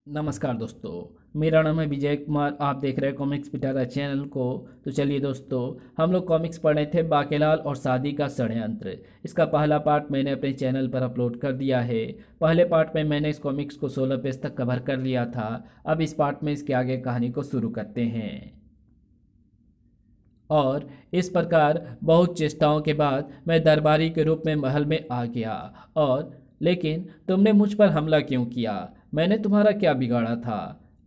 नमस्कार दोस्तों, मेरा नाम है विजय कुमार। आप देख रहे हैं कॉमिक्स पिटारा चैनल को। तो चलिए दोस्तों, हम लोग कॉमिक्स पढ़ रहे थे बाकेलाल और शादी का षड्यंत्र। इसका पहला पार्ट मैंने अपने चैनल पर अपलोड कर दिया है। पहले पार्ट में मैंने इस कॉमिक्स को 16 पेज तक कवर कर लिया था। अब इस पार्ट में इसके आगे कहानी को शुरू करते हैं। और इस प्रकार बहुत चेष्टाओं के बाद मैं दरबारी के रूप में महल में आ गया। और लेकिन तुमने मुझ पर हमला क्यों किया? मैंने तुम्हारा क्या बिगाड़ा था?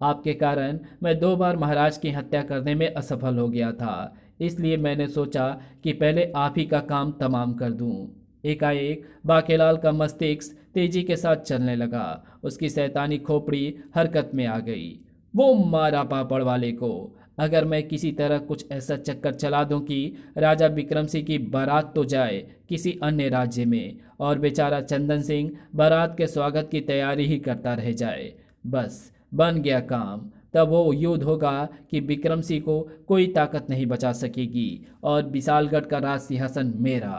आपके कारण मैं 2 बार महाराज की हत्या करने में असफल हो गया था। इसलिए मैंने सोचा कि पहले आप ही का काम तमाम कर दूं। एकाएक बाकेलाल का मस्तिष्क तेजी के साथ चलने लगा। उसकी शैतानी खोपड़ी हरकत में आ गई। वो मारा पापड़ वाले को। अगर मैं किसी तरह कुछ ऐसा चक्कर चला दूं कि राजा विक्रम सिंह की बारात तो जाए किसी अन्य राज्य में और बेचारा चंदन सिंह बारात के स्वागत की तैयारी ही करता रह जाए, बस बन गया काम। तब वो युद्ध होगा कि विक्रम सिंह को कोई ताकत नहीं बचा सकेगी और विशालगढ़ का राज सिंहासन मेरा।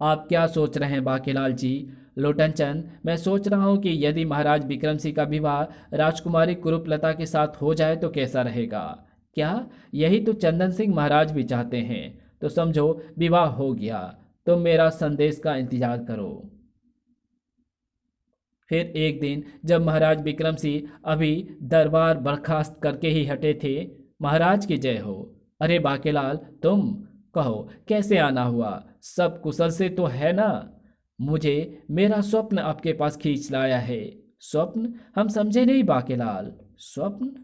आप क्या सोच रहे हैं बाकेलाल जी? लोटन चंद, मैं सोच रहा हूँ कि यदि महाराज विक्रम सिंह का विवाह राजकुमारी कुरूपलता के साथ हो जाए तो कैसा रहेगा? क्या यही तो चंदन सिंह महाराज भी चाहते हैं? तो समझो विवाह हो गया। तुम मेरा संदेश का इंतजार करो। फिर एक दिन जब महाराज विक्रम सिंह अभी दरबार बर्खास्त करके ही हटे थे, महाराज की जय हो। अरे बाकेलाल, तुम कहो कैसे आना हुआ? सब कुशल से तो है ना? मुझे मेरा स्वप्न आपके पास खींच लाया है। स्वप्न? हम समझे नहीं बाकेलाल। स्वप्न?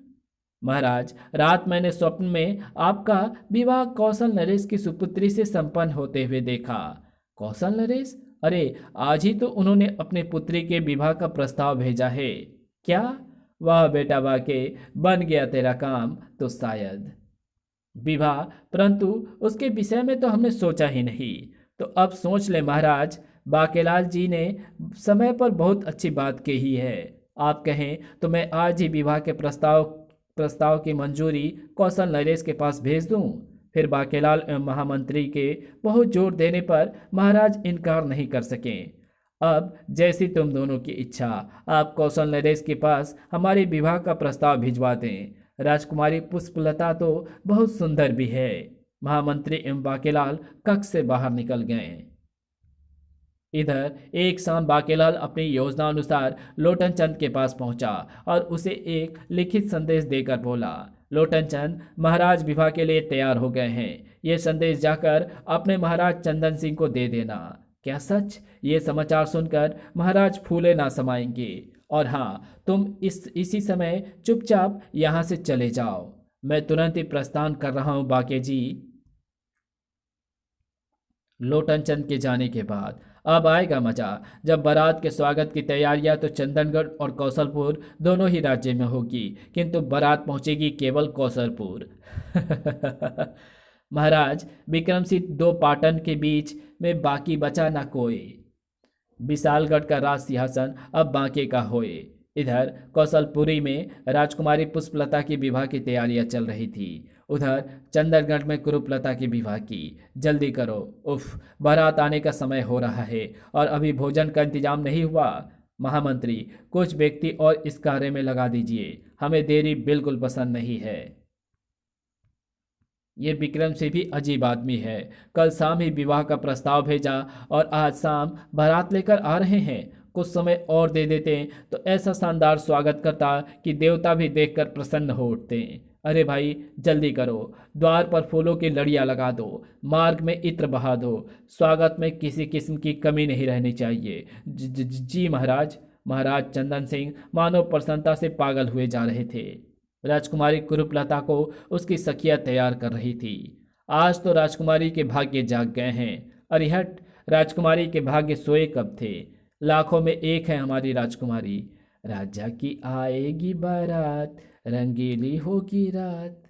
महाराज, रात मैंने स्वप्न में आपका विवाह कौशल नरेश की सुपुत्री से संपन्न होते हुए देखा। कौशल नरेश? अरे, आज ही तो उन्होंने अपने पुत्री के विवाह का प्रस्ताव भेजा है। क्या? वाह बेटा वाह, के बन गया तेरा काम तो शायद। विवाह? परंतु उसके विषय में तो हमने सोचा ही नहीं। तो अब सोच ले महाराज। बाकेलाल जी ने समय पर बहुत अच्छी बात कही है। आप कहें तो मैं आज ही विवाह के प्रस्ताव की मंजूरी कौशल नरेश के पास भेज दूं। फिर बाकेलाल एवं महामंत्री के बहुत जोर देने पर महाराज इनकार नहीं कर सके। अब जैसी तुम दोनों की इच्छा, आप कौशल नरेश के पास हमारे विवाह का प्रस्ताव भिजवा दें। राजकुमारी पुष्पलता तो बहुत सुंदर भी है। महामंत्री एवं बाकेलाल कक्ष से बाहर निकल गए। इधर एक शाम बाकेलाल अपनी योजना अनुसार लोटन चंद के पास पहुंचा और उसे एक लिखित संदेश देकर बोला, लोटन चंद, महाराज विवाह के लिए तैयार हो गए हैं। ये संदेश जाकर अपने महाराज चंदन सिंह को दे देना। क्या सच? ये समाचार सुनकर महाराज फूले ना समाएंगे। और हाँ, तुम इसी समय चुपचाप यहाँ से चले जाओ। मैं तुरंत ही प्रस्थान कर रहा हूँ बाके जी। लोटन चंद के जाने के बाद अब आएगा मजा, जब बारात के स्वागत की तैयारियां तो चंदनगढ़ और कौशलपुर दोनों ही राज्य में होगी, किंतु बारात पहुंचेगी केवल कौशलपुर। महाराज विक्रम सिंह दो पाटन के बीच में बाकी बचा ना कोई। विशालगढ़ का राज सिंहासन अब बांके का होए। इधर कौशलपुरी में राजकुमारी पुष्पलता की विवाह की तैयारियां चल रही थी। उधर चंदरगढ़ में कुरूपलता की विवाह की। जल्दी करो, उफ, बारात आने का समय हो रहा है और अभी भोजन का इंतजाम नहीं हुआ। महामंत्री, कुछ व्यक्ति और इस कार्य में लगा दीजिए। हमें देरी बिल्कुल पसंद नहीं है। ये विक्रम से भी अजीब आदमी है। कल शाम ही विवाह का प्रस्ताव भेजा और आज शाम बारात लेकर आ रहे हैं। कुछ समय और दे देते तो ऐसा शानदार स्वागत करता कि देवता भी देखकर प्रसन्न हो उठते। अरे भाई, जल्दी करो। द्वार पर फूलों की लड़ियां लगा दो, मार्ग में इत्र बहा दो। स्वागत में किसी किस्म की कमी नहीं रहनी चाहिए। जी महाराज। महाराज चंदन सिंह मानो प्रसन्नता से पागल हुए जा रहे थे। राजकुमारी कुरूपलता को उसकी सखियां तैयार कर रही थी। आज तो राजकुमारी के भाग्य जाग गए हैं। अरे हट, राजकुमारी के भाग्य सोए कब थे? लाखों में एक है हमारी राजकुमारी। राजा की आएगी बारात, रंगीली होगी रात।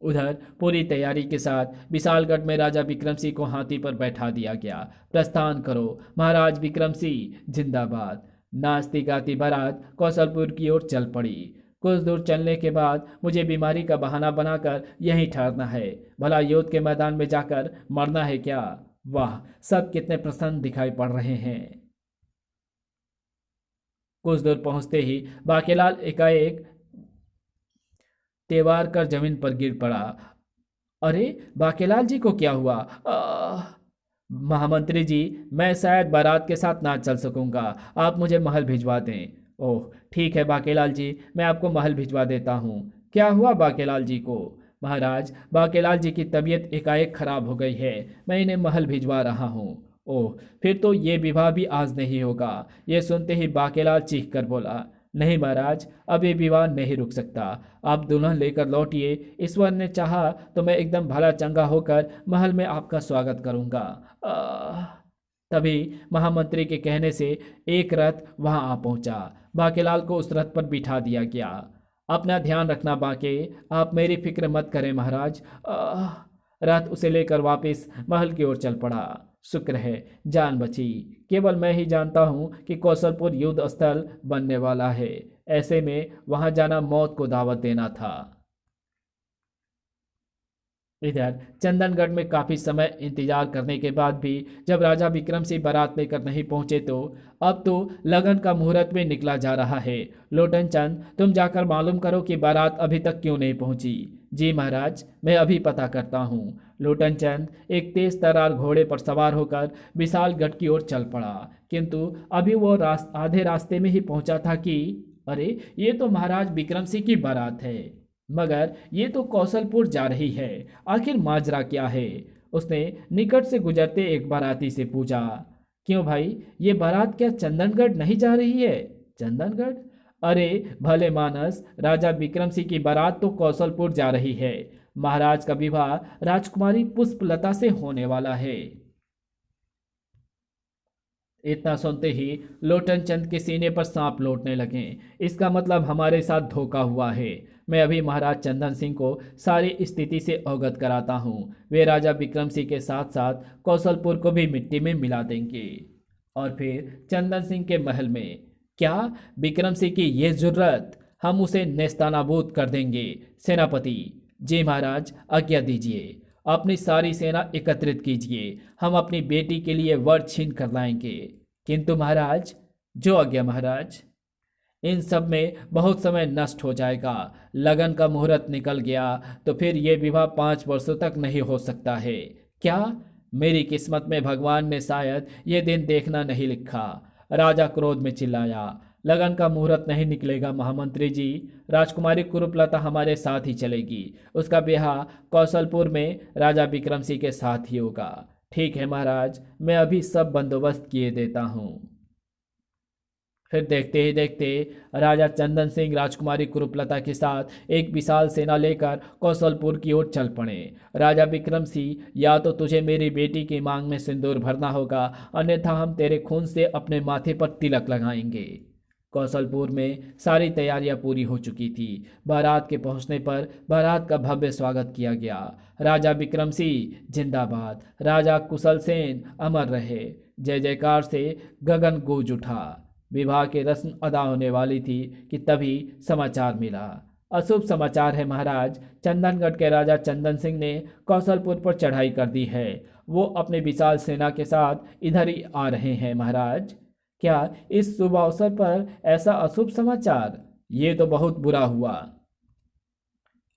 उधर पूरी तैयारी के साथ विशालगढ़ में राजा विक्रम सिंह को हाथी पर बैठा दिया गया। प्रस्थान करो, महाराज विक्रम सिंह जिंदाबाद। नाचती गाती बारात कौशलपुर की ओर चल पड़ी। कुछ दूर चलने के बाद मुझे बीमारी का बहाना बनाकर यहीं ठहरना है। भला युद्ध के मैदान में जाकर मरना है क्या? वाह, सब कितने प्रसन्न दिखाई पड़ रहे हैं। कुछ दूर पहुंचते ही बाकेलाल एकाएक तेवार कर जमीन पर गिर पड़ा। अरे बाकेलाल जी को क्या हुआ? महामंत्री जी, मैं शायद बारात के साथ ना चल सकूंगा। आप मुझे महल भिजवा दें। ओह ठीक है बाकेलाल जी, मैं आपको महल भिजवा देता हूँ। क्या हुआ बाकेलाल जी को? महाराज, बाकेलाल जी की तबीयत एकाएक खराब हो गई है, मैं इन्हें महल भिजवा रहा हूँ। ओह फिर तो ये विवाह भी आज नहीं होगा। ये सुनते ही बाकेलाल चीख कर बोला, नहीं महाराज, अब ये विवाह नहीं रुक सकता। आप दुल्हन लेकर लौटिए। ईश्वर ने चाहा तो मैं एकदम भला चंगा होकर महल में आपका स्वागत करूंगा। आह। तभी महामंत्री के कहने से एक रथ वहां आ पहुंचा। बाकेलाल को उस रथ पर बिठा दिया गया। अपना ध्यान रखना बाके, आप मेरी फिक्र मत करें महाराज। रथ उसे लेकर वापस महल की ओर चल पड़ा। शुक्र है जान बची। केवल मैं ही जानता हूं कि कौशलपुर युद्ध स्थल बनने वाला है। ऐसे में वहां जाना मौत को दावत देना था। इधर चंदनगढ़ में काफी समय इंतजार करने के बाद भी जब राजा विक्रम सिंह बारात लेकर नहीं पहुंचे तो अब तो लगन का मुहूर्त भी निकला जा रहा है। लोटन चंद, तुम जाकर मालूम करो कि बारात अभी तक क्यों नहीं पहुंची। जी महाराज, मैं अभी पता करता हूँ। लोटन चंद एक तेज तर्रार घोड़े पर सवार होकर विशालगढ़ की ओर चल पड़ा, किंतु अभी वो आधे रास्ते में ही पहुंचा था कि अरे ये तो महाराज विक्रम सिंह की बारात है, मगर ये तो कौशलपुर जा रही है। आखिर माजरा क्या है? उसने निकट से गुजरते एक बाराती से पूछा, क्यों भाई, ये बारात क्या चंदनगढ़ नहीं जा रही है? चंदनगढ़? अरे भले मानस, राजा विक्रम सिंह की बारात तो कौशलपुर जा रही है। महाराज का विवाह राजकुमारी पुष्पलता से होने वाला है। इतना सुनते ही लोटन चंद के सीने पर सांप लौटने लगे। इसका मतलब हमारे साथ धोखा हुआ है। मैं अभी महाराज चंदन सिंह को सारी स्थिति से अवगत कराता हूँ। वे राजा विक्रम सिंह के साथ साथ कौशलपुर को भी मिट्टी में मिला देंगे। और फिर चंदन सिंह के महल में क्या विक्रम सिंह की ये जुर्रत? हम उसे नेस्तानाबूद कर देंगे। सेनापति जी महाराज, आज्ञा दीजिए। अपनी सारी सेना एकत्रित कीजिए। हम अपनी बेटी के लिए वर छीन कर लाएंगे। किंतु महाराज। जो आज्ञा महाराज। इन सब में बहुत समय नष्ट हो जाएगा। लगन का मुहूर्त निकल गया तो फिर ये विवाह 5 वर्षों तक नहीं हो सकता है। क्या? मेरी किस्मत में भगवान ने शायद ये दिन देखना नहीं लिखा। राजा क्रोध में चिल्लाया, लगन का मुहूर्त नहीं निकलेगा महामंत्री जी। राजकुमारी कुरूपलता हमारे साथ ही चलेगी। उसका ब्याह कौशलपुर में राजा विक्रम सिंह के साथ ही होगा। ठीक है महाराज, मैं अभी सब बंदोबस्त किए देता हूँ। फिर देखते ही देखते राजा चंदन सिंह राजकुमारी कुरूपलता के साथ एक विशाल सेना लेकर कौशलपुर की ओर चल पड़े। राजा विक्रम सिंह, या तो तुझे मेरी बेटी की मांग में सिंदूर भरना होगा, अन्यथा हम तेरे खून से अपने माथे पर तिलक लगाएंगे। कौशलपुर में सारी तैयारियां पूरी हो चुकी थी। बारात के पहुंचने पर बारात का भव्य स्वागत किया गया। राजा विक्रम सिंह जिंदाबाद, राजा कुशल सेन अमर रहे, जय जयकार से गगन गूंज उठा। विवाह की रस्म अदा होने वाली थी कि तभी समाचार मिला। अशुभ समाचार है महाराज, चंदनगढ़ के राजा चंदन सिंह ने कौशलपुर पर चढ़ाई कर दी है। वो अपने विशाल सेना के साथ इधर ही आ रहे हैं महाराज। क्या इस शुभ अवसर पर ऐसा अशुभ समाचार? ये तो बहुत बुरा हुआ।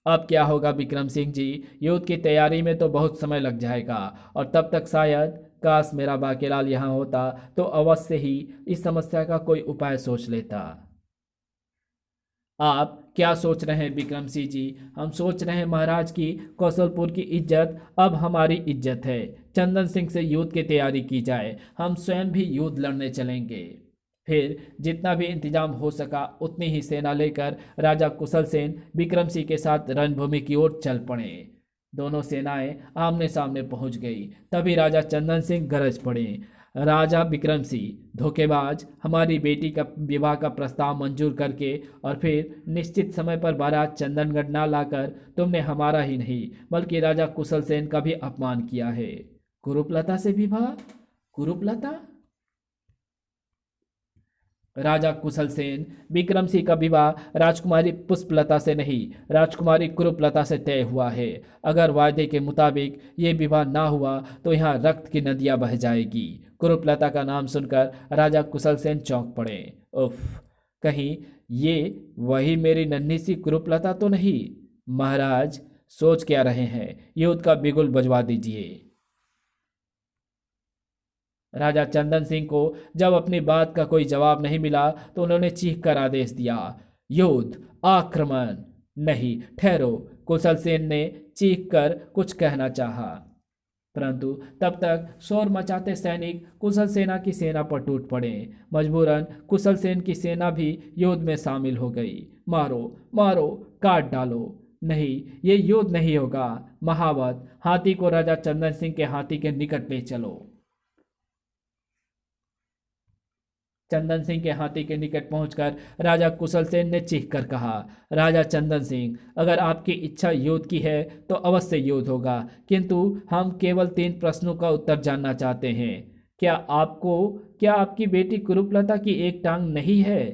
अब क्या होगा विक्रम सिंह जी? युद्ध की तैयारी में तो बहुत समय लग जाएगा और तब तक शायद, काश मेरा बाकेलाल यहाँ होता तो अवश्य ही इस समस्या का कोई उपाय सोच लेता। आप क्या सोच रहे हैं विक्रम सिंह जी? हम सोच रहे हैं महाराज की कौशलपुर की इज्जत अब हमारी इज्जत है। चंदन सिंह से युद्ध की तैयारी की जाए। हम स्वयं भी युद्ध लड़ने चलेंगे। फिर जितना भी इंतजाम हो सका उतनी ही सेना लेकर राजा कुशल सेन विक्रम सिंह के साथ रणभूमि की ओर चल पड़े। दोनों सेनाएं आमने सामने पहुंच गई। तभी राजा चंदन सिंह गरज पड़े, राजा विक्रम सिंह धोखेबाज, हमारी बेटी का विवाह का प्रस्ताव मंजूर करके और फिर निश्चित समय पर बारात चंदनगढ़ ना लाकर तुमने हमारा ही नहीं बल्कि राजा कुशल सेन का भी अपमान किया है। कुरूपलता से विवाह? कुरूपलता? राजा कुशल सेन विक्रम सिंह का विवाह राजकुमारी पुष्पलता से नहीं, राजकुमारी कुरूपलता से तय हुआ है। अगर वायदे के मुताबिक ये विवाह ना हुआ तो यहाँ रक्त की नदियाँ बह जाएगी। कुरूपलता का नाम सुनकर राजा कुशल सेन चौंक पड़े। उफ, कहीं ये वही मेरी नन्ही सी कुरूपलता तो नहीं? महाराज सोच क्या रहे हैं? युद्ध का बिगुल बजवा दीजिए। राजा चंदन सिंह को जब अपनी बात का कोई जवाब नहीं मिला तो उन्होंने चीख कर आदेश दिया, युद्ध, आक्रमण। नहीं, ठहरो। कुशल सेन ने चीख कर कुछ कहना चाहा, परंतु तब तक शोर मचाते सैनिक कुशल सेना की सेना पर टूट पड़े। मजबूरन कुशल सेन की सेना भी युद्ध में शामिल हो गई। मारो मारो, काट डालो। नहीं, ये युद्ध नहीं होगा। महावत, हाथी को राजा चंदन सिंह के हाथी के निकट ले चलो। चंदन सिंह के हाथी के निकट पहुंचकर राजा कुशल सेन ने चीख कर कहा, राजा चंदन सिंह, अगर आपकी इच्छा युद्ध की है तो अवश्य युद्ध होगा, किंतु हम केवल 3 प्रश्नों का उत्तर जानना चाहते हैं। क्या आपकी बेटी कुरूपलता की एक टांग नहीं है?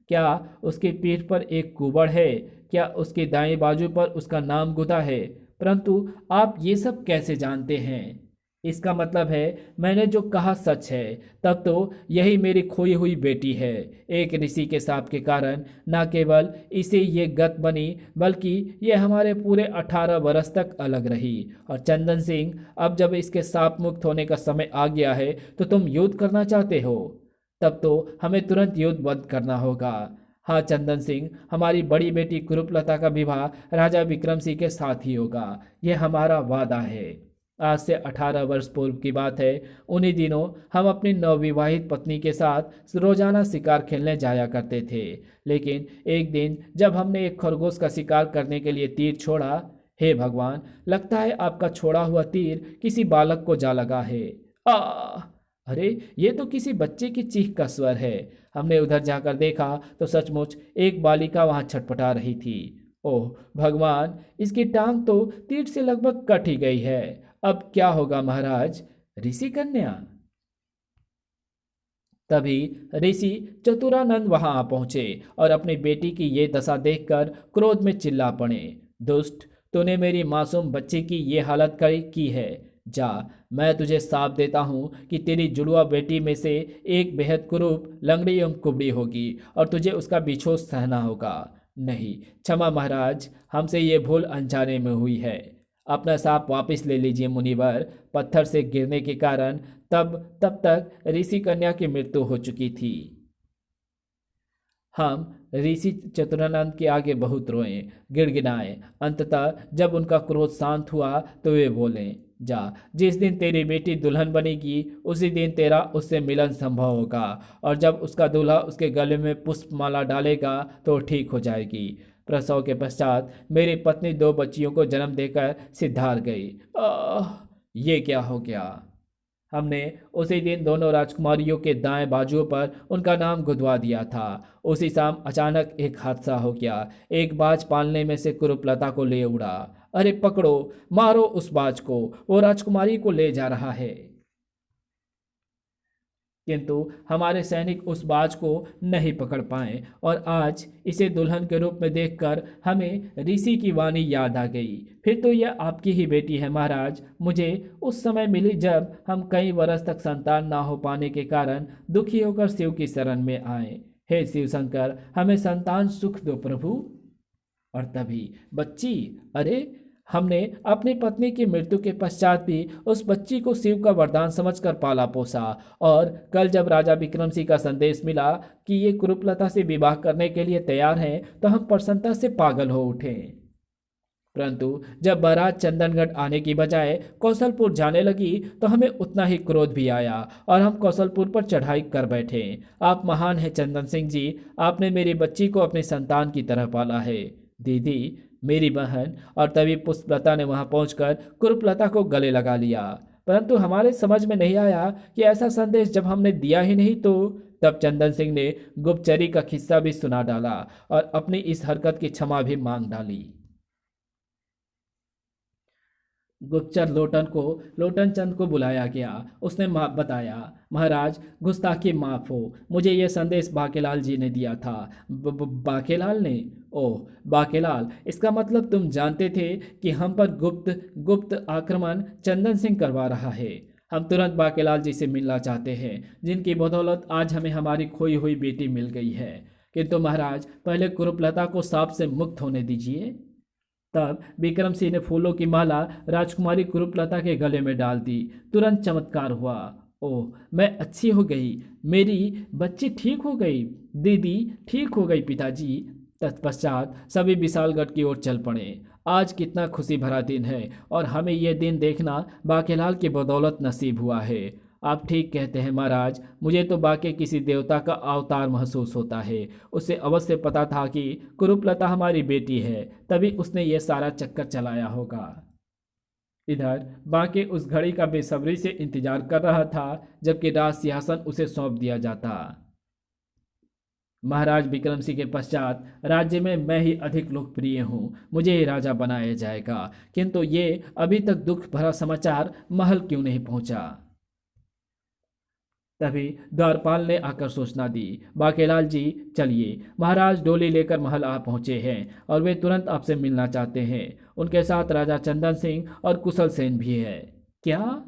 क्या उसकी पीठ पर एक कुबड़ है? क्या उसके दाएं बाजू पर उसका नाम गुदा है? परंतु आप ये सब कैसे जानते हैं? इसका मतलब है मैंने जो कहा सच है। तब तो यही मेरी खोई हुई बेटी है। एक ऋषि के शाप के कारण न केवल इसे ये गत बनी, बल्कि ये हमारे पूरे 18 बरस तक अलग रही। और चंदन सिंह, अब जब इसके शाप मुक्त होने का समय आ गया है तो तुम युद्ध करना चाहते हो? तब तो हमें तुरंत युद्ध बंद करना होगा। हाँ चंदन सिंह, हमारी बड़ी बेटी कुरूपलता का विवाह राजा विक्रम सिंह के साथ ही होगा। यह हमारा वादा है। आज से 18 वर्ष पूर्व की बात है। उन्हीं दिनों हम अपनी नवविवाहित पत्नी के साथ रोजाना शिकार खेलने जाया करते थे। लेकिन एक दिन जब हमने एक खरगोश का शिकार करने के लिए तीर छोड़ा, हे भगवान, लगता है आपका छोड़ा हुआ तीर किसी बालक को जा लगा है। आ अरे, ये तो किसी बच्चे की चीख का स्वर है। हमने उधर जाकर देखा तो सचमुच एक बालिका वहां छटपटा रही थी। ओह भगवान, इसकी टांग तो तीर से लगभग कट ही गई है। अब क्या होगा महाराज? ऋषि कन्या। तभी ऋषि चतुरानंद वहां आ पहुंचे और अपनी बेटी की ये दशा देखकर क्रोध में चिल्ला पड़े, दुष्ट, तूने मेरी मासूम बच्ची की ये हालत की है। जा, मैं तुझे साफ देता हूं कि तेरी जुड़वा बेटी में से एक बेहद कुरूप, लंगड़ी एवं कुबड़ी होगी और तुझे उसका बिछोह सहना होगा। नहीं, क्षमा महाराज, हमसे ये भूल अनजाने में हुई है। अपना सांप वापस ले लीजिए मुनिवर। पत्थर से गिरने के कारण तब तक ऋषि कन्या की मृत्यु हो चुकी थी। हम ऋषि चतुरानंद के आगे बहुत रोए, गिड़गिड़ाए। अंततः जब उनका क्रोध शांत हुआ तो वे बोले, जा, जिस दिन तेरी बेटी दुल्हन बनेगी उसी दिन तेरा उससे मिलन संभव होगा, और जब उसका दूल्हा उसके गले में पुष्पमाला डालेगा तो ठीक हो जाएगी। प्रसव के पश्चात मेरी पत्नी 2 बच्चियों को जन्म देकर सिद्धार गई। ये क्या हो गया? हमने उसी दिन दोनों राजकुमारियों के दाएं बाजुओं पर उनका नाम गुदवा दिया था। उसी शाम अचानक एक हादसा हो गया। एक बाज पालने में से कुरूपलता को ले उड़ा। अरे पकड़ो, मारो उस बाज को, वो राजकुमारी को ले जा रहा है। किंतु हमारे सैनिक उस बाज को नहीं पकड़ पाए और आज इसे दुल्हन के रूप में देखकर हमें ऋषि की वाणी याद आ गई। फिर तो यह आपकी ही बेटी है महाराज। मुझे उस समय मिली जब हम कई वर्ष तक संतान ना हो पाने के कारण दुखी होकर शिव की शरण में आए। हे शिव शंकर, हमें संतान सुख दो प्रभु। और तभी बच्ची, अरे, हमने अपनी पत्नी की मृत्यु के पश्चात भी उस बच्ची को शिव का वरदान समझकर पाला पोसा, और कल जब राजा विक्रम सिंह का संदेश मिला कि ये कुरूपलता से विवाह करने के लिए तैयार हैं तो हम प्रसन्नता से पागल हो उठे। परंतु जब बारात चंदनगढ़ आने की बजाय कौशलपुर जाने लगी तो हमें उतना ही क्रोध भी आया और हम कौशलपुर पर चढ़ाई कर बैठे। आप महान हैं चंदन सिंह जी, आपने मेरी बच्ची को अपनी संतान की तरह पाला है। दीदी, मेरी बहन। और तभी पुष्पलता ने वहां पहुंचकर कुरूपलता को गले लगा लिया। परंतु हमारे समझ में नहीं आया कि ऐसा संदेश जब हमने दिया ही नहीं तो। तब चंदन सिंह ने गुप्तचरी का किस्सा भी सुना डाला और अपनी इस हरकत की क्षमा भी मांग डाली। गुप्तचर लोटन चंद को बुलाया गया। उसने बताया, महाराज, गुस्ताखी माफ हो, मुझे यह संदेश बाकेलाल जी ने दिया था। बाकेलाल ने? ओह बाकेलाल, इसका मतलब तुम जानते थे कि हम पर गुप्त आक्रमण चंदन सिंह करवा रहा है। हम तुरंत बाकेलाल जी से मिलना चाहते हैं, जिनकी बदौलत आज हमें हमारी खोई हुई बेटी मिल गई है। किंतु महाराज पहले कुरूपलता को सांप से मुक्त होने दीजिए। तब विक्रम सिंह ने फूलों की माला राजकुमारी कुरूपलता के गले में डाल दी। तुरंत चमत्कार हुआ। ओह, मैं अच्छी हो गई, मेरी बच्ची ठीक हो गई, दीदी ठीक हो गई पिताजी। तत्पश्चात सभी विशालगढ़ की ओर चल पड़े। आज कितना खुशी भरा दिन है और हमें यह दिन देखना बाकेलाल की बदौलत नसीब हुआ है। आप ठीक कहते हैं महाराज, मुझे तो बाके किसी देवता का अवतार महसूस होता है। उसे अवश्य पता था कि कुरूपलता हमारी बेटी है, तभी उसने ये सारा चक्कर चलाया होगा। इधर बाके उस घड़ी का बेसब्री से इंतजार कर रहा था जबकि राज सिंहासन उसे सौंप दिया जाता। महाराज विक्रम सिंह के पश्चात राज्य में मैं ही अधिक लोकप्रिय हूँ, मुझे ही राजा बनाया जाएगा। किंतु ये अभी तक दुख भरा समाचार महल क्यों नहीं पहुंचा? तभी द्वारपाल ने आकर सूचना दी, बाकेलाल जी चलिए, महाराज डोली लेकर महल आ पहुंचे हैं और वे तुरंत आपसे मिलना चाहते हैं। उनके साथ राजा चंदन सिंह और कुशल सेन भी है। क्या?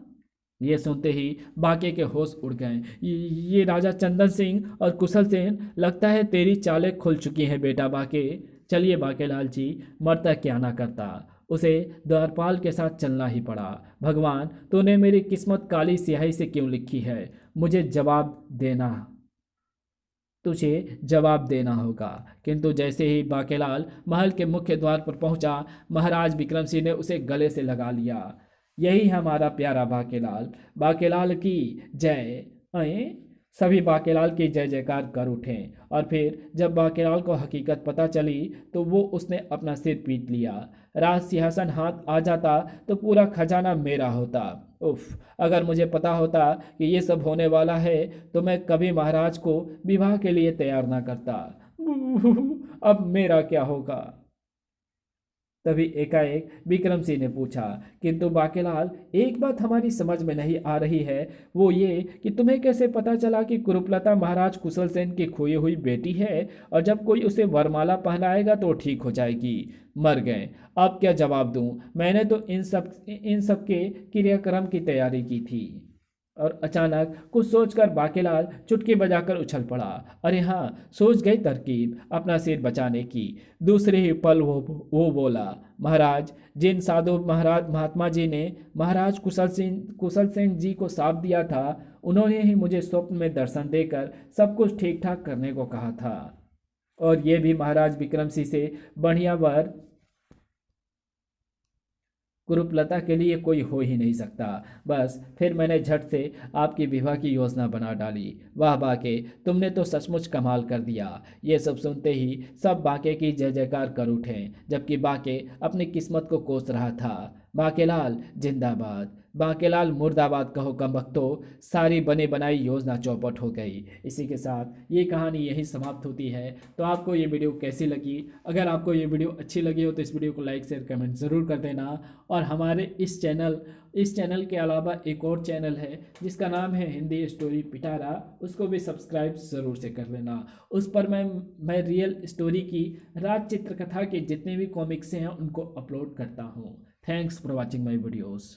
ये सुनते ही बाके के होश उड़ गए। ये राजा चंदन सिंह और कुशल सेन, लगता है तेरी चालें खुल चुकी हैं बेटा बाके। चलिए बाकेलाल जी, मरता क्या ना करता। उसे द्वारपाल के साथ चलना ही पड़ा। भगवान, तूने मेरी किस्मत काली स्याही से क्यों लिखी है? मुझे जवाब देना, तुझे जवाब देना होगा। किंतु जैसे ही बाकेलाल महल के मुख्य द्वार पर पहुंचा, महाराज विक्रम सिंह ने उसे गले से लगा लिया। यही हमारा प्यारा बाकेलाल, बाकेलाल की जय। अये सभी बाकेलाल की जय जयकार कर उठे। और फिर जब बाकेलाल को हकीकत पता चली तो वो उसने अपना सिर पीट लिया। राज सिंहासन हाथ आ जाता तो पूरा खजाना मेरा होता। उफ, अगर मुझे पता होता कि ये सब होने वाला है तो मैं कभी महाराज को विवाह के लिए तैयार ना करता। अब मेरा क्या होगा? तभी एकाएक विक्रम सिंह ने पूछा, किंतु बाकेलाल, एक बात हमारी समझ में नहीं आ रही है, वो ये कि तुम्हें कैसे पता चला कि कुरूपलता महाराज कुशल सेन की खोई हुई बेटी है और जब कोई उसे वरमाला पहनाएगा तो ठीक हो जाएगी? मर गए। अब क्या जवाब दूं? मैंने तो इन सब के क्रियाक्रम की तैयारी की थी। और अचानक कुछ सोचकर बाकेलाल चुटकी बजाकर उछल पड़ा। अरे हाँ, सोच गई तरकीब अपना सिर बचाने की। दूसरे ही पल वो बोला, महाराज, जिन साधु महाराज महात्मा जी ने महाराज कुशल सेन जी को शाप दिया था, उन्होंने ही मुझे स्वप्न में दर्शन देकर सब कुछ ठीक ठाक करने को कहा था। और ये भी महाराज विक्रम सिंह से बढ़िया वर कुरूपलता के लिए कोई हो ही नहीं सकता। बस फिर मैंने झट से आपकी विवाह की योजना बना डाली। वाह बाके, तुमने तो सचमुच कमाल कर दिया। ये सब सुनते ही सब बाके की जय जयकार कर उठे जबकि बाके अपनी किस्मत को कोस रहा था। बाकेलाल जिंदाबाद, बाकेलाल मुर्दाबाद कहो कमबख्तो। सारी बनी बनाई योजना चौपट हो गई। इसी के साथ ये कहानी यहीं समाप्त होती है। तो आपको ये वीडियो कैसी लगी? अगर आपको ये वीडियो अच्छी लगी हो तो इस वीडियो को लाइक शेयर कमेंट ज़रूर कर देना। और हमारे इस चैनल के अलावा एक और चैनल है जिसका नाम है हिंदी स्टोरी पिटारा, उसको भी सब्सक्राइब ज़रूर से कर लेना। उस पर मैं रियल स्टोरी की राज चित्रकथा के जितने भी कॉमिक्स हैं उनको अपलोड करता हूँ। Thanks for watching my videos.